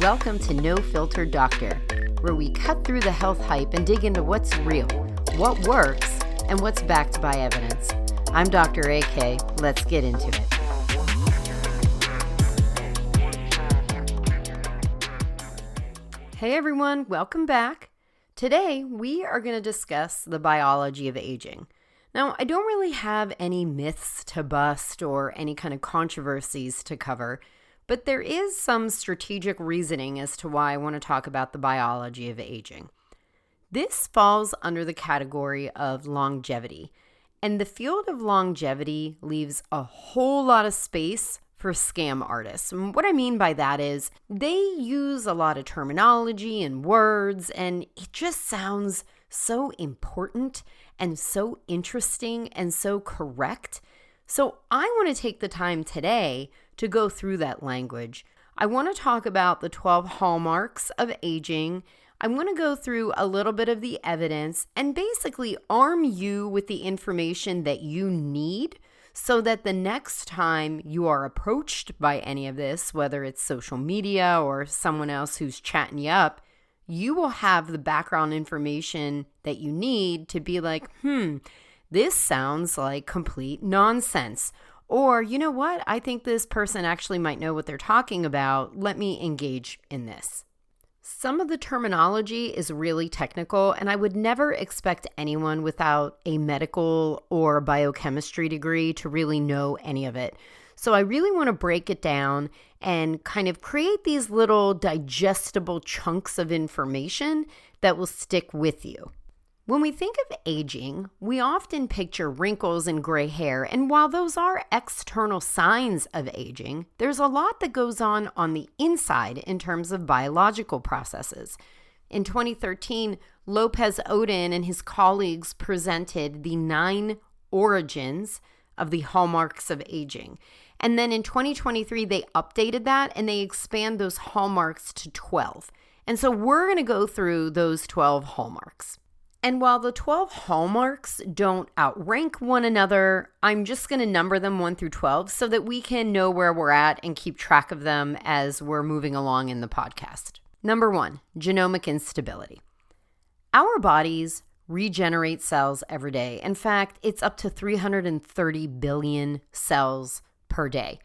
Welcome to No Filter Doctor, where we cut through the health hype and dig into what's real, what works, and what's backed by evidence. I'm Dr. AK. Let's get into it. Hey everyone, welcome back. Today, we are going to discuss the biology of aging. Now, I don't really have any myths to bust or any kind of controversies to cover, but there is some strategic reasoning as to why I want to talk about the biology of aging. This falls under the category of longevity, and the field of longevity leaves a whole lot of space for scam artists. And what I mean by that is they use a lot of terminology and words, and it just sounds so important and so interesting and so correct. So I want to take the time today to go through that language. I want to talk about the 12 hallmarks of aging. I want to go through a little bit of the evidence and basically arm you with the information that you need so that the next time you are approached by any of this, whether it's social media or someone else who's chatting you up, you will have the background information that you need to be like, this sounds like complete nonsense. Or, you know what? I think this person actually might know what they're talking about. Let me engage in this. Some of the terminology is really technical, and I would never expect anyone without a medical or biochemistry degree to really know any of it. So I really want to break it down and kind of create these little digestible chunks of information that will stick with you. When we think of aging, we often picture wrinkles and gray hair, and while those are external signs of aging, there's a lot that goes on the inside in terms of biological processes. In 2013, Lopez Odin and his colleagues presented the 9 origins of the hallmarks of aging. And then in 2023, they updated that and they expand those hallmarks to 12. And so we're going to go through those 12 hallmarks. And while the 12 hallmarks don't outrank one another, I'm just going to number them 1 through 12 so that we can know where we're at and keep track of them as we're moving along in the podcast. Number 1, genomic instability. Our bodies regenerate cells every day. In fact, it's up to 330 billion cells per day.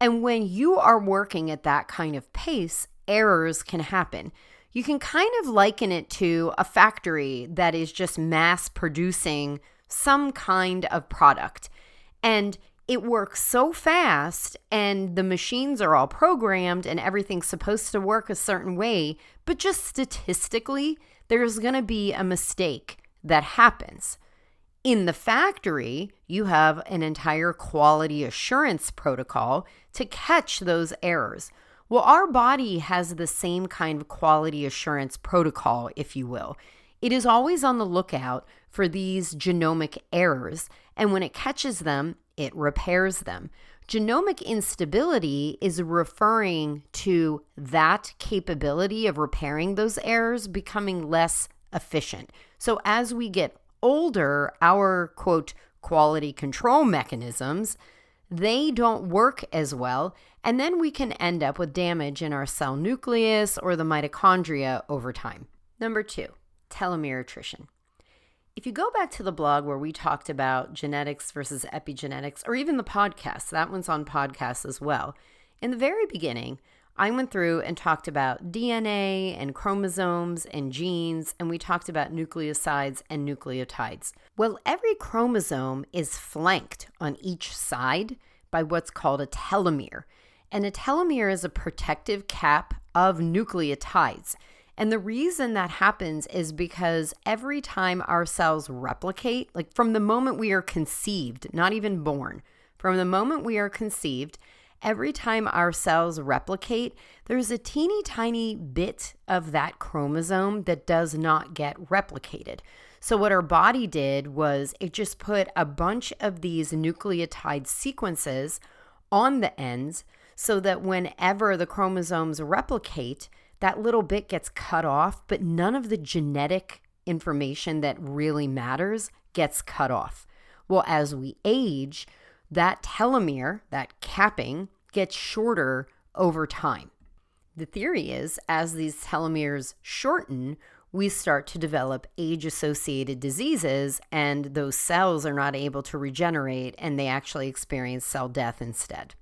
And when you are working at that kind of pace, errors can happen. You can kind of liken it to a factory that is just mass producing some kind of product. And it works so fast and the machines are all programmed and everything's supposed to work a certain way, but just statistically, there's going to be a mistake that happens. In the factory, you have an entire quality assurance protocol to catch those errors. Well, our body has the same kind of quality assurance protocol, if you will. It is always on the lookout for these genomic errors, and when it catches them, it repairs them. Genomic instability is referring to that capability of repairing those errors becoming less efficient. So as we get older, our, quote, quality control mechanisms, they don't work as well, and then we can end up with damage in our cell nucleus or the mitochondria over time. Number 2, telomere attrition. If you go back to the blog where we talked about genetics versus epigenetics, or even the podcast, that one's on podcast as well. In the very beginning, I went through and talked about DNA and chromosomes and genes, and we talked about nucleosides and nucleotides. Well, every chromosome is flanked on each side by what's called a telomere. And a telomere is a protective cap of nucleotides. And the reason that happens is because every time our cells replicate, like from the moment we are conceived, not even born, from the moment we are conceived, every time our cells replicate, there's a teeny tiny bit of that chromosome that does not get replicated. So what our body did was it just put a bunch of these nucleotide sequences on the ends so that whenever the chromosomes replicate, that little bit gets cut off, but none of the genetic information that really matters gets cut off. Well, as we age, that telomere, that capping, gets shorter over time. The theory is, as these telomeres shorten, we start to develop age-associated diseases, and those cells are not able to regenerate, and they actually experience cell death instead.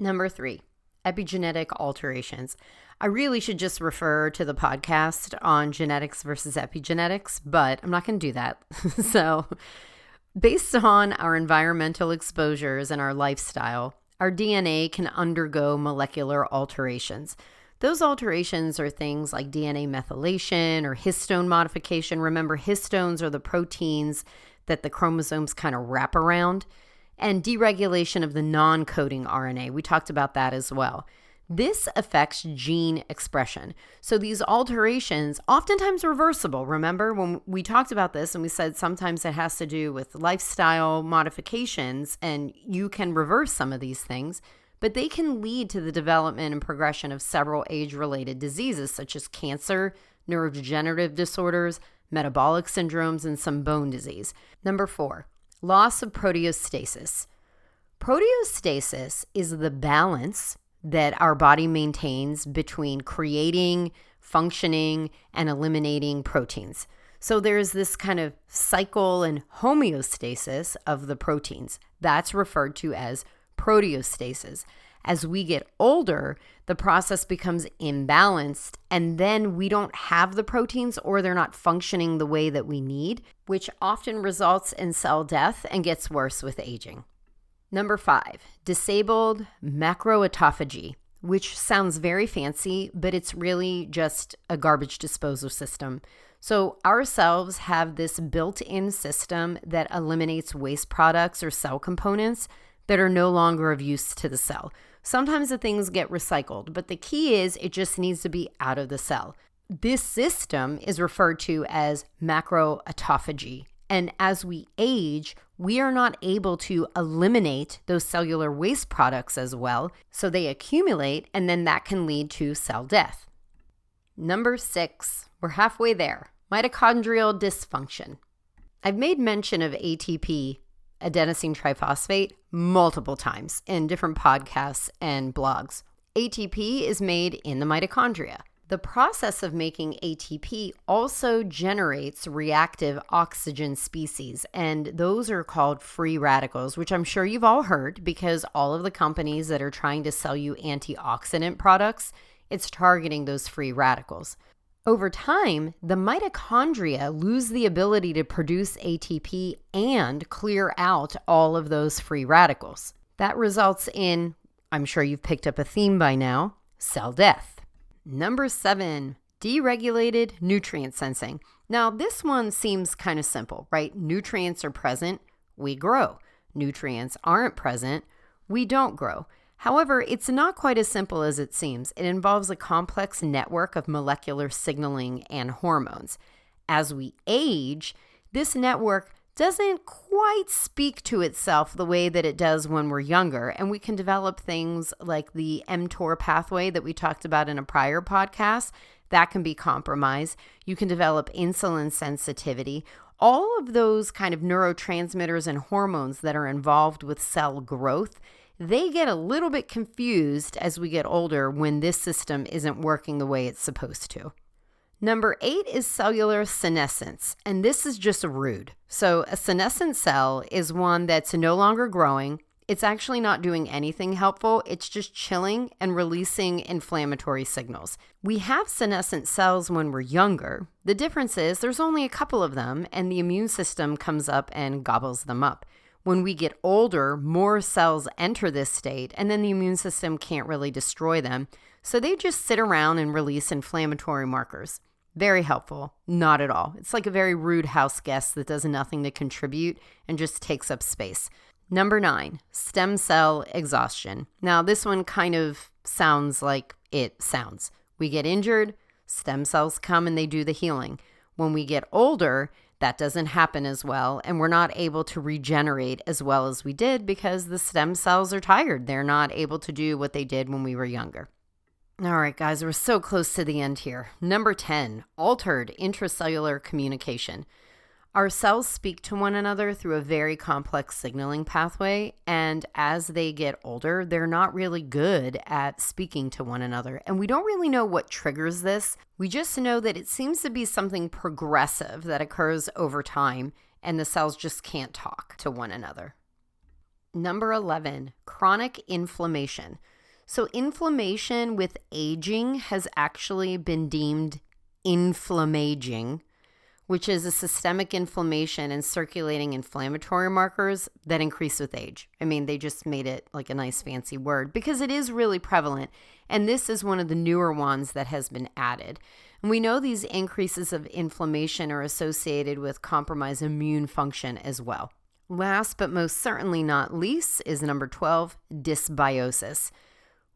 Number 3, epigenetic alterations. I really should just refer to the podcast on genetics versus epigenetics, but I'm not going to do that. So, based on our environmental exposures and our lifestyle, our DNA can undergo molecular alterations. Those alterations are things like DNA methylation or histone modification. Remember, histones are the proteins that the chromosomes kind of wrap around, and deregulation of the non-coding RNA. We talked about that as well. This affects gene expression. So these alterations, oftentimes reversible. Remember when we talked about this and we said sometimes it has to do with lifestyle modifications and you can reverse some of these things, but they can lead to the development and progression of several age-related diseases such as cancer, neurodegenerative disorders, metabolic syndromes, and some bone disease. Number 4, loss of proteostasis. Proteostasis is the balance that our body maintains between creating, functioning, and eliminating proteins. So there's this kind of cycle and homeostasis of the proteins. That's referred to as proteostasis. As we get older, the process becomes imbalanced, and then we don't have the proteins or they're not functioning the way that we need, which often results in cell death and gets worse with aging. Number 5, disabled macroautophagy, which sounds very fancy, but it's really just a garbage disposal system. So our cells have this built-in system that eliminates waste products or cell components that are no longer of use to the cell. Sometimes the things get recycled, but the key is it just needs to be out of the cell. This system is referred to as macroautophagy. And as we age, we are not able to eliminate those cellular waste products as well, so they accumulate, and then that can lead to cell death. Number 6, we're halfway there, mitochondrial dysfunction. I've made mention of ATP, adenosine triphosphate, multiple times in different podcasts and blogs. ATP is made in the mitochondria. The process of making ATP also generates reactive oxygen species, and those are called free radicals, which I'm sure you've all heard because all of the companies that are trying to sell you antioxidant products, it's targeting those free radicals. Over time, the mitochondria lose the ability to produce ATP and clear out all of those free radicals. That results in, I'm sure you've picked up a theme by now, cell death. Number 7, deregulated nutrient sensing. Now, this one seems kind of simple, right? Nutrients are present, we grow. Nutrients aren't present, we don't grow. However, it's not quite as simple as it seems. It involves a complex network of molecular signaling and hormones. As we age, this network doesn't quite speak to itself the way that it does when we're younger, and we can develop things like the mTOR pathway that we talked about in a prior podcast. That can be compromised. You can develop insulin sensitivity. All of those kind of neurotransmitters and hormones that are involved with cell growth, they get a little bit confused as we get older when this system isn't working the way it's supposed to. Number 8 is cellular senescence, and this is just rude. So a senescent cell is one that's no longer growing. It's actually not doing anything helpful. It's just chilling and releasing inflammatory signals. We have senescent cells when we're younger. The difference is there's only a couple of them, and the immune system comes up and gobbles them up. When we get older, more cells enter this state, and then the immune system can't really destroy them. So they just sit around and release inflammatory markers. Very helpful. Not at all. It's like a very rude house guest that does nothing to contribute and just takes up space. Number 9, stem cell exhaustion. Now, this one kind of sounds like it sounds. We get injured, stem cells come and they do the healing. When we get older, that doesn't happen as well, and we're not able to regenerate as well as we did because the stem cells are tired. They're not able to do what they did when we were younger. All right, guys, we're so close to the end here. Number 10, altered intracellular communication. Our cells speak to one another through a very complex signaling pathway, and as they get older, they're not really good at speaking to one another. And we don't really know what triggers this. We just know that it seems to be something progressive that occurs over time, and the cells just can't talk to one another. Number 11, chronic inflammation. So inflammation with aging has actually been deemed inflammaging, which is a systemic inflammation and circulating inflammatory markers that increase with age. I mean, they just made it like a nice fancy word because it is really prevalent. And this is one of the newer ones that has been added. And we know these increases of inflammation are associated with compromised immune function as well. Last but most certainly not least is number 12, dysbiosis.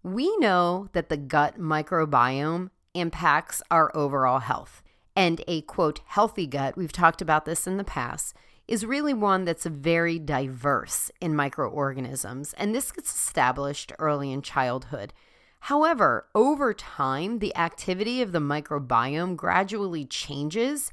We know that the gut microbiome impacts our overall health. And a, quote, healthy gut, we've talked about this in the past, is really one that's very diverse in microorganisms. And this gets established early in childhood. However, over time, the activity of the microbiome gradually changes,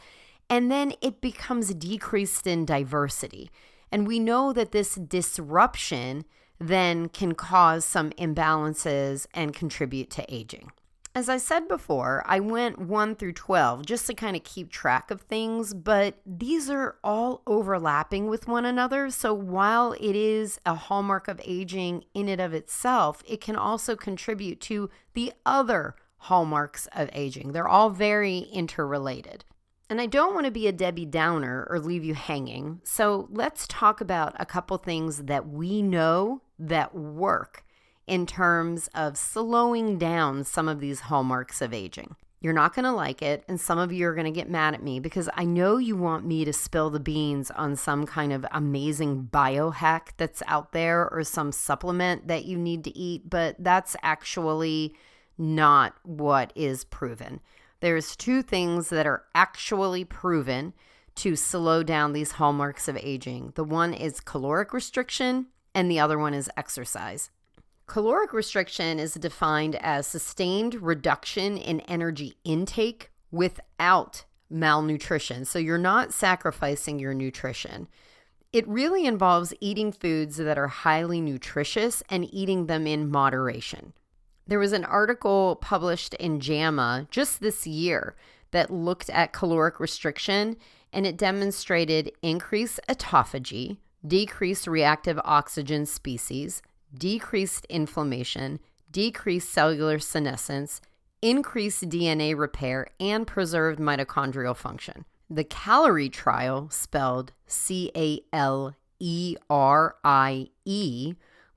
and then it becomes decreased in diversity. And we know that this disruption then can cause some imbalances and contribute to aging. As I said before, I went 1 through 12 just to kind of keep track of things, but these are all overlapping with one another. So while it is a hallmark of aging in and of itself, it can also contribute to the other hallmarks of aging. They're all very interrelated. And I don't want to be a Debbie Downer or leave you hanging. So let's talk about a couple things that we know that work in terms of slowing down some of these hallmarks of aging. You're not going to like it, and some of you are going to get mad at me because I know you want me to spill the beans on some kind of amazing biohack that's out there or some supplement that you need to eat, but that's actually not what is proven. There's 2 things that are actually proven to slow down these hallmarks of aging. The one is caloric restriction, and the other one is exercise. Caloric restriction is defined as sustained reduction in energy intake without malnutrition. So you're not sacrificing your nutrition. It really involves eating foods that are highly nutritious and eating them in moderation. There was an article published in JAMA just this year that looked at caloric restriction, and it demonstrated increased autophagy, decreased reactive oxygen species, decreased inflammation, decreased cellular senescence, increased DNA repair, and preserved mitochondrial function. The calorie trial, spelled CALERIE,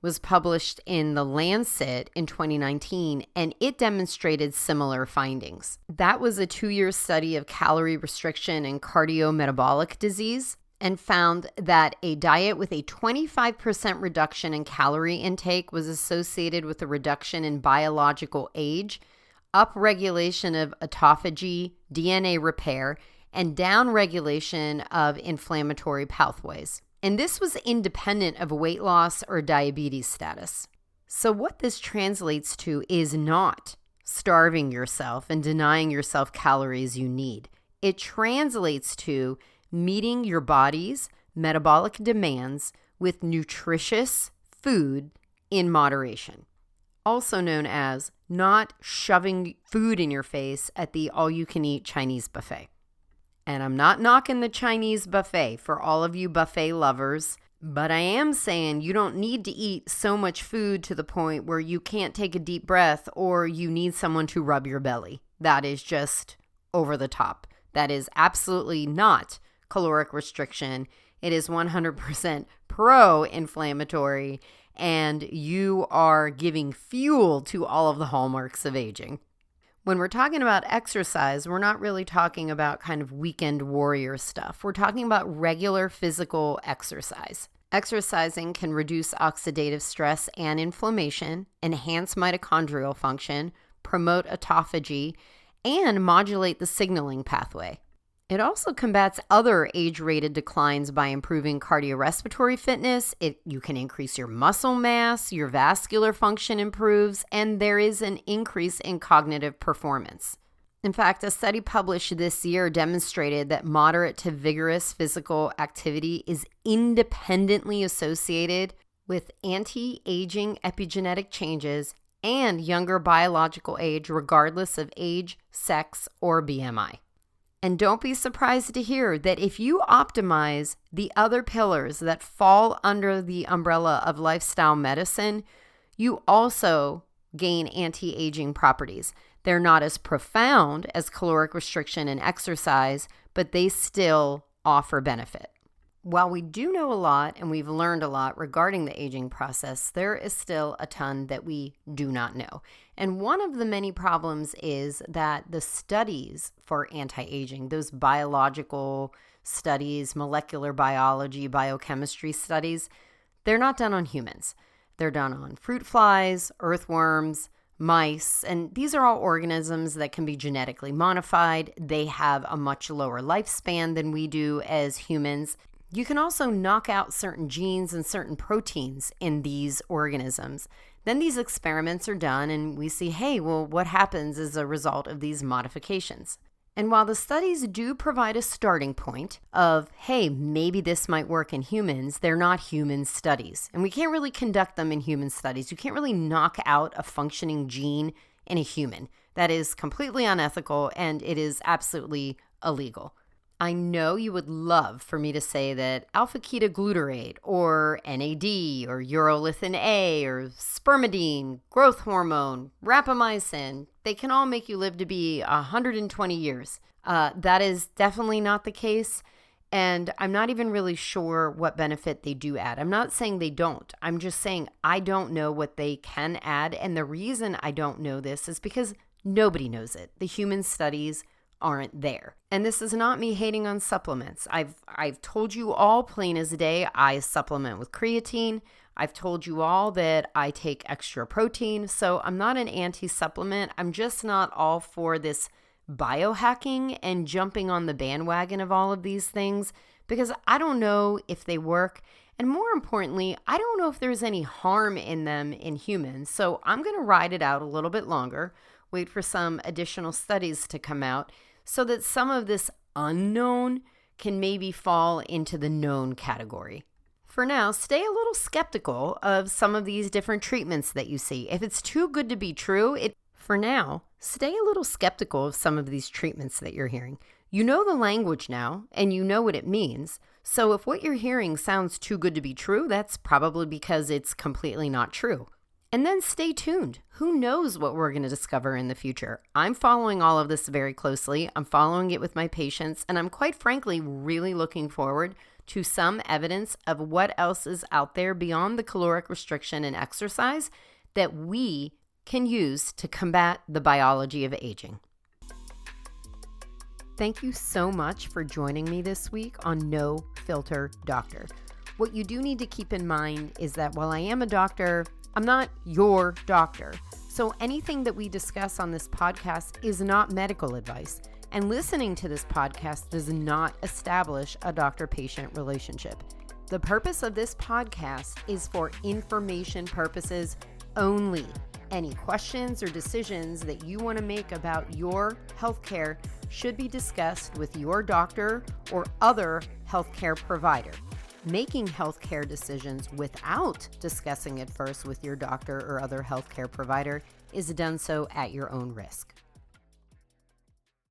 was published in The Lancet in 2019, and it demonstrated similar findings. That was a 2-year study of calorie restriction and cardiometabolic disease, and found that a diet with a 25% reduction in calorie intake was associated with a reduction in biological age, upregulation of autophagy, DNA repair, and downregulation of inflammatory pathways. And this was independent of weight loss or diabetes status. So what this translates to is not starving yourself and denying yourself calories you need. It translates to meeting your body's metabolic demands with nutritious food in moderation, also known as not shoving food in your face at the all-you-can-eat Chinese buffet. And I'm not knocking the Chinese buffet for all of you buffet lovers, but I am saying you don't need to eat so much food to the point where you can't take a deep breath or you need someone to rub your belly. That is just over the top. That is absolutely not caloric restriction. It is 100% pro-inflammatory, and you are giving fuel to all of the hallmarks of aging. When we're talking about exercise, we're not really talking about kind of weekend warrior stuff. We're talking about regular physical exercise. Exercising can reduce oxidative stress and inflammation, enhance mitochondrial function, promote autophagy, and modulate the signaling pathway. It also combats other age-rated declines by improving cardiorespiratory fitness. You can increase your muscle mass, your vascular function improves, and there is an increase in cognitive performance. In fact, a study published this year demonstrated that moderate to vigorous physical activity is independently associated with anti-aging epigenetic changes and younger biological age, regardless of age, sex, or BMI. And don't be surprised to hear that if you optimize the other pillars that fall under the umbrella of lifestyle medicine, you also gain anti-aging properties. They're not as profound as caloric restriction and exercise, but they still offer benefit. While we do know a lot and we've learned a lot regarding the aging process, there is still a ton that we do not know. And one of the many problems is that the studies for anti-aging, those biological studies, molecular biology, biochemistry studies, they're not done on humans. They're done on fruit flies, earthworms, mice, and these are all organisms that can be genetically modified. They have a much lower lifespan than we do as humans. You can also knock out certain genes and certain proteins in these organisms. Then these experiments are done and we see, hey, well, what happens as a result of these modifications? And while the studies do provide a starting point of, hey, maybe this might work in humans, they're not human studies. And we can't really conduct them in human studies. You can't really knock out a functioning gene in a human. That is completely unethical and it is absolutely illegal. I know you would love for me to say that alpha-ketoglutarate or NAD or urolithin A or spermidine, growth hormone, rapamycin, they can all make you live to be 120 years. That is definitely not the case. And I'm not even really sure what benefit they do add. I'm not saying they don't. I'm just saying I don't know what they can add. And the reason I don't know this is because nobody knows it. The human studies aren't there. And this is not me hating on supplements. I've told you all plain as day, I supplement with creatine. I've told you all that I take extra protein. So I'm not an anti-supplement. I'm just not all for this biohacking and jumping on the bandwagon of all of these things because I don't know if they work. And more importantly, I don't know if there's any harm in them in humans. So I'm going to ride it out a little bit longer, wait for some additional studies to come out so that some of this unknown can maybe fall into the known category. For now, stay a little skeptical of some of these different treatments that you see. If it's too good to be true, for now, stay a little skeptical of some of these treatments that you're hearing. You know the language now, and you know what it means. So if what you're hearing sounds too good to be true, that's probably because it's completely not true. And then stay tuned. Who knows what we're going to discover in the future? I'm following all of this very closely. I'm following it with my patients, and I'm quite frankly really looking forward to some evidence of what else is out there beyond the caloric restriction and exercise that we can use to combat the biology of aging. Thank you so much for joining me this week on No Filter Doctor. What you do need to keep in mind is that while I am a doctor, I'm not your doctor. So anything that we discuss on this podcast is not medical advice. And listening to this podcast does not establish a doctor-patient relationship. The purpose of this podcast is for information purposes only. Any questions or decisions that you want to make about your healthcare should be discussed with your doctor or other healthcare provider. Making healthcare decisions without discussing it first with your doctor or other healthcare provider is done so at your own risk.